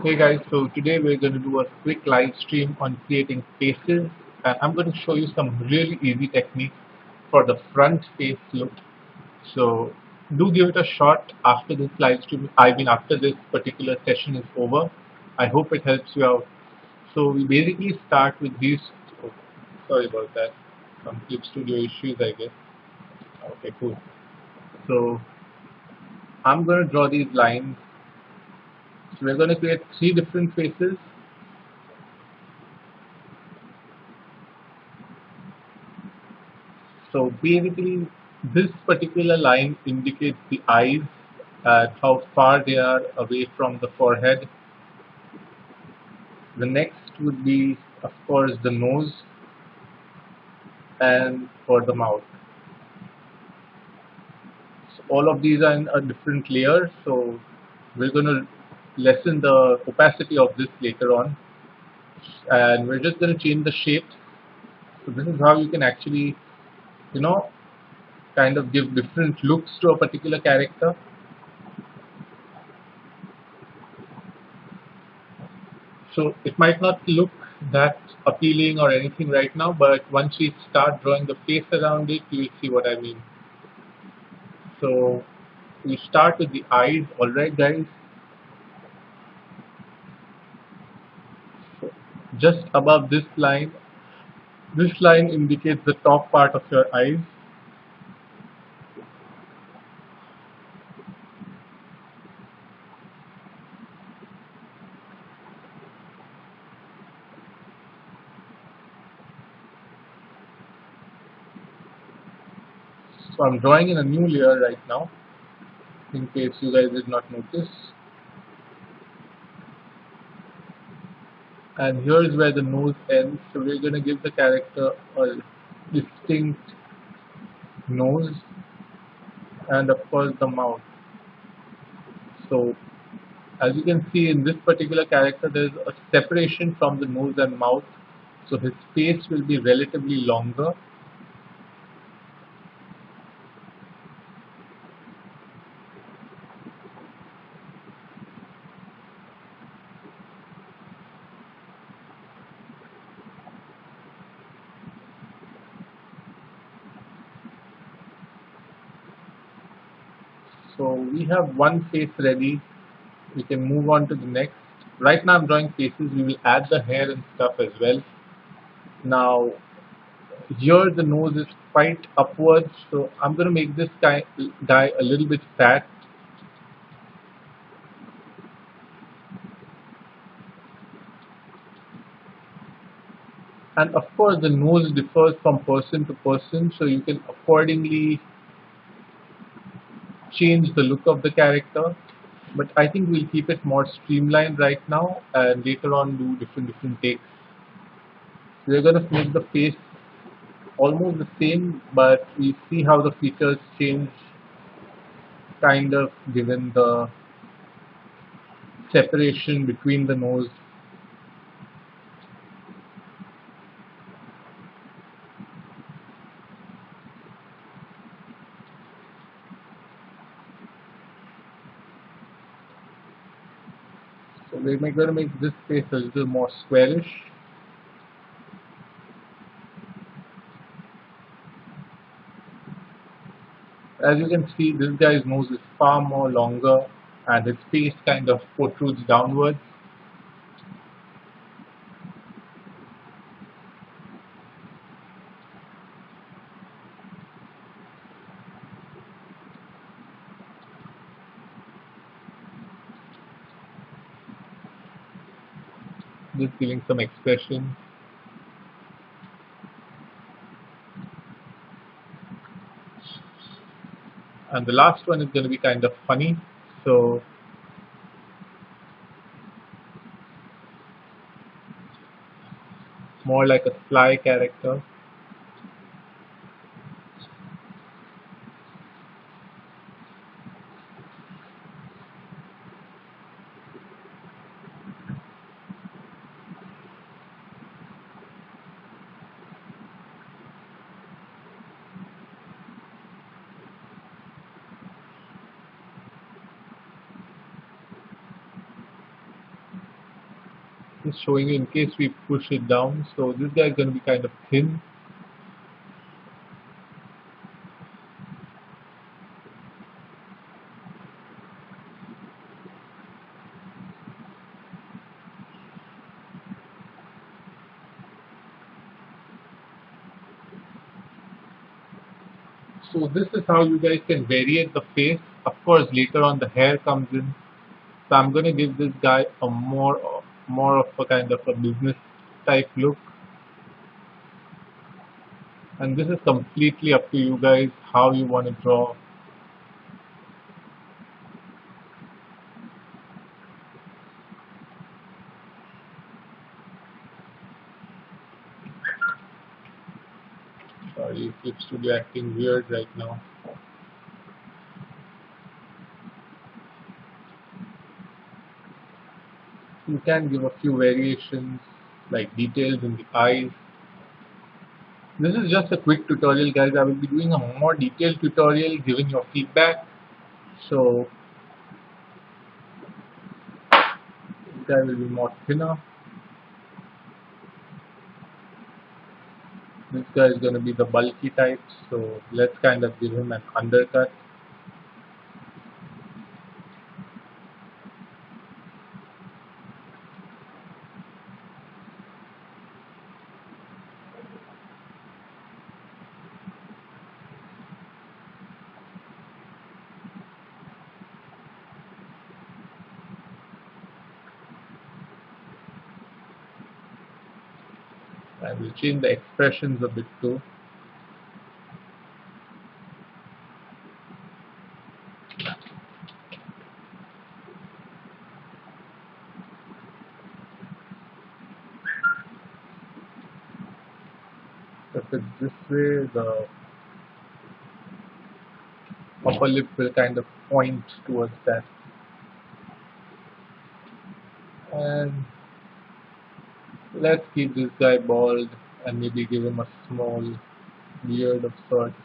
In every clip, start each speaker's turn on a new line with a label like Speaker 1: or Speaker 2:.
Speaker 1: Hey guys, so today we're going to do a quick live stream on creating faces, and I'm going to show you some really easy techniques for the front face look. So do give it a shot after this live stream. I mean after this particular session is over. I hope it helps you out. So we basically start with these. Oh, sorry about that. Some Clip Studio issues, I guess. Okay, cool. So I'm going to draw these lines. So we're going to create three different faces. So basically, this particular line indicates the eyes and how far they are away from the forehead. The next would be, of course, the nose and for the mouth. So all of these are in a different layer. So we're going to lessen the opacity of this later on. And we're just going to change the shape. So this is how you can actually, you know, kind of give different looks to a particular character. So it might not look that appealing or anything right now, but once we start drawing the face around it, you'll see what I mean. So we start with the eyes, alright guys. So just above this line indicates the top part of your eyes. So I'm drawing in a new layer right now, in case you guys did not notice. And here is where the nose ends. So we're going to give the character a distinct nose and of course the mouth. So as you can see in this particular character, there is a separation from the nose and mouth, so his face will be relatively longer. So we have one face ready. We can move on to the next. Right now I'm drawing faces. We will add the hair and stuff as well. Now here the nose is quite upwards, so I'm going to make this guy a little bit fat. And of course the nose differs from person to person, so you can accordingly change the look of the character, but I think we'll keep it more streamlined right now and later on do different takes. We're going to make the face almost the same, but we see how the features change kind of given the separation between the nose. So we're going to make this face a little more squarish. As you can see, this guy's nose is far more longer and his face kind of protrudes downwards. Just giving some expression. And the last one is going to be kind of funny. So more like a sly character. Just showing you in case we push it down. So this guy is going to be kind of thin. So this is how you guys can variate the face. Of course, later on the hair comes in. So I'm going to give this guy a more of a kind of a business type look. And this is completely up to you guys how you want to draw. Sorry, Clip Studio acting weird right now. You can give a few variations like details in the eyes. This is just a quick tutorial, guys. I will be doing a more detailed tutorial giving your feedback. So this guy will be more thinner. This guy is going to be the bulky type. So let's kind of give him an undercut. I will change the expressions a bit too. If it's this way, the upper lip will kind of point towards that. And let's keep this guy bald and maybe give him a small beard of sorts.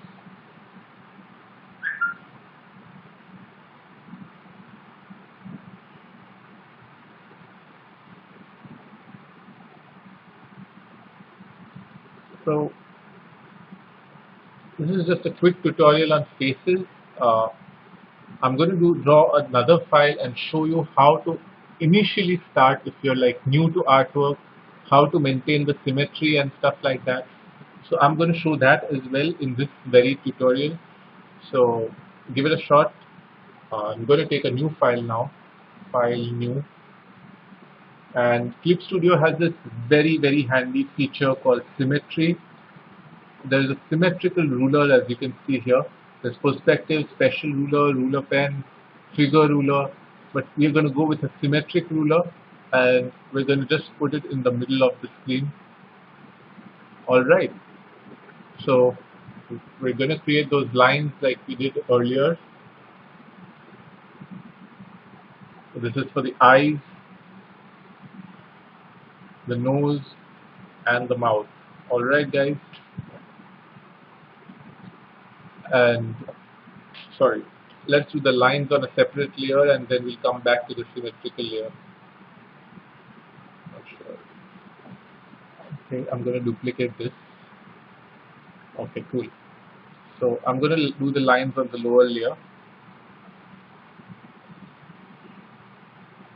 Speaker 1: So this is just a quick tutorial on faces. Uh, I'm going to draw another file and show you how to initially start if you're like new to artwork, how to maintain the symmetry and stuff like that. So I'm going to show that as well in this very tutorial. So give it a shot. I'm going to take a new file now, file new. And Clip Studio has this very handy feature called symmetry. There is a symmetrical ruler, as you can see here. There's perspective, special ruler, ruler pen, figure ruler, but we're going to go with a symmetric ruler and we're going to just put it in the middle of the screen. Alright, so we're going to create those lines like we did earlier. So this is for the eyes, the nose, and the mouth. Alright guys, and sorry, let's do the lines on a separate layer and then we'll come back to the symmetrical layer. Not sure. Okay, I'm going to duplicate this. Okay, cool. So I'm going to do the lines on the lower layer.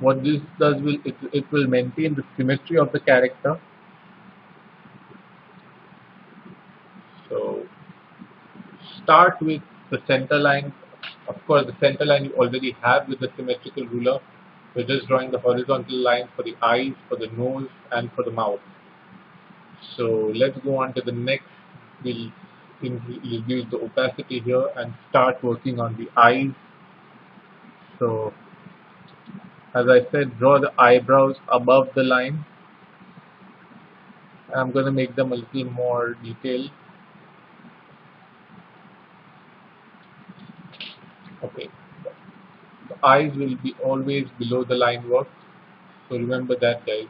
Speaker 1: What this does will it will maintain the symmetry of the character. So start with the center line. Of course, the center line you already have with the symmetrical ruler. We're just drawing the horizontal line for the eyes, for the nose, and for the mouth. So let's go on to the next. We'll reduce the opacity here and start working on the eyes. So as I said, draw the eyebrows above the line. I'm going to make them a little more detailed. Okay, the eyes will be always below the line work, so remember that, guys.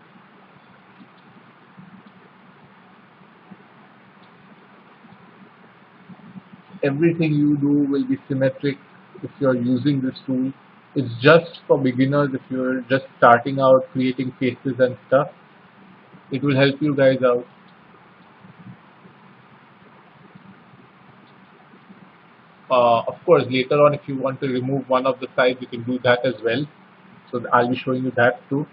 Speaker 1: Everything you do will be symmetric if you're using this tool. It's just for beginners if you're just starting out creating faces and stuff. It will help you guys out. Of course, later on, if you want to remove one of the sides, you can do that as well. So I'll be showing you that too.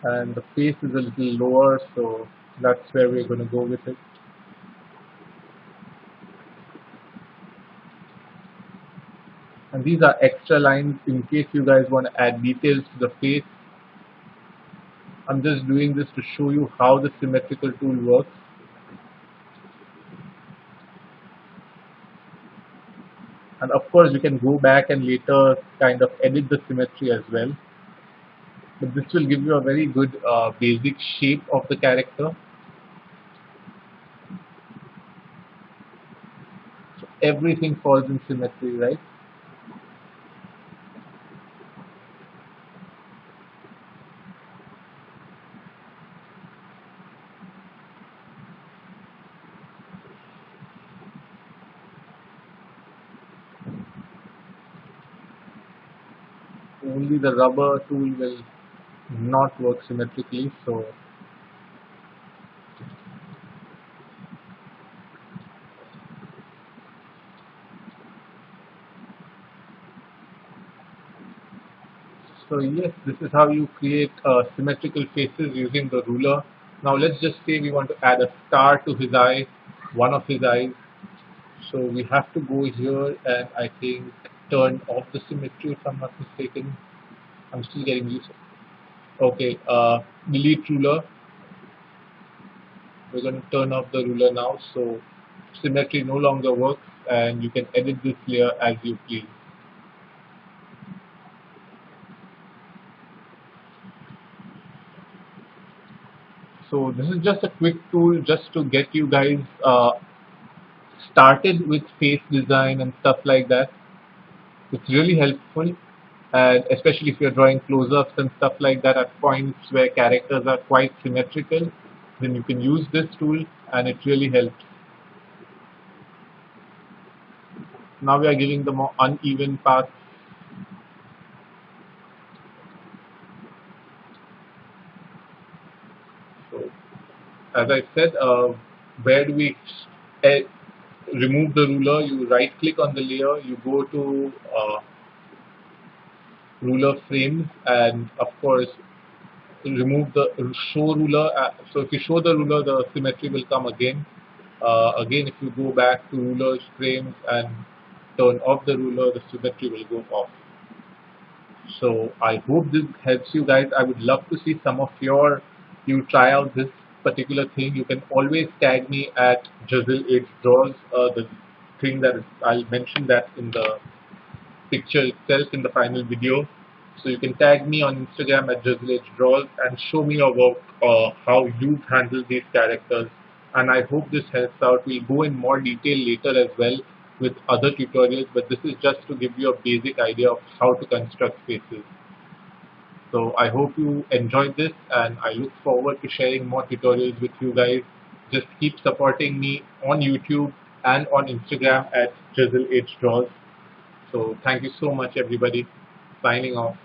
Speaker 1: And the face is a little lower, so that's where we're going to go with it. And these are extra lines in case you guys want to add details to the face. I'm just doing this to show you how the symmetrical tool works. And of course, you can go back and later kind of edit the symmetry as well. But this will give you a very good basic shape of the character. So everything falls in symmetry, right? Only the rubber tool will not work symmetrically. So yes, this is how you create symmetrical faces using the ruler. Now let's just say we want to add a star to his eye, one of his eyes. So we have to go here and I think turn off the symmetry if I'm not mistaken. I'm still getting used to it. Okay, delete ruler. We're going to turn off the ruler now. So symmetry no longer works and you can edit this layer as you please. So this is just a quick tool just to get you guys started with face design and stuff like that. It's really helpful, and especially if you're drawing close-ups and stuff like that at points where characters are quite symmetrical, then you can use this tool and it really helps. Now we are giving the more uneven path. So as I said, where do we eh, remove the ruler? You right click on the layer, you go to ruler frames, and of course remove the show ruler. So if you show the ruler, the symmetry will come again. Again, if you go back to rulers frames and turn off the ruler, the symmetry will go off. So I hope this helps you guys. I would love to see some of you try out this particular thing. You can always tag me at Jazil 8 Draws. The thing that I'll mention that in the picture itself in the final video. So you can tag me on Instagram at JuzzleHDraws and show me your work, how you've handled these characters. And I hope this helps out. We'll go in more detail later as well with other tutorials, but this is just to give you a basic idea of how to construct faces. So I hope you enjoyed this and I look forward to sharing more tutorials with you guys. Just keep supporting me on YouTube and on Instagram at JuzzleHDraws. So thank you so much everybody. Signing off.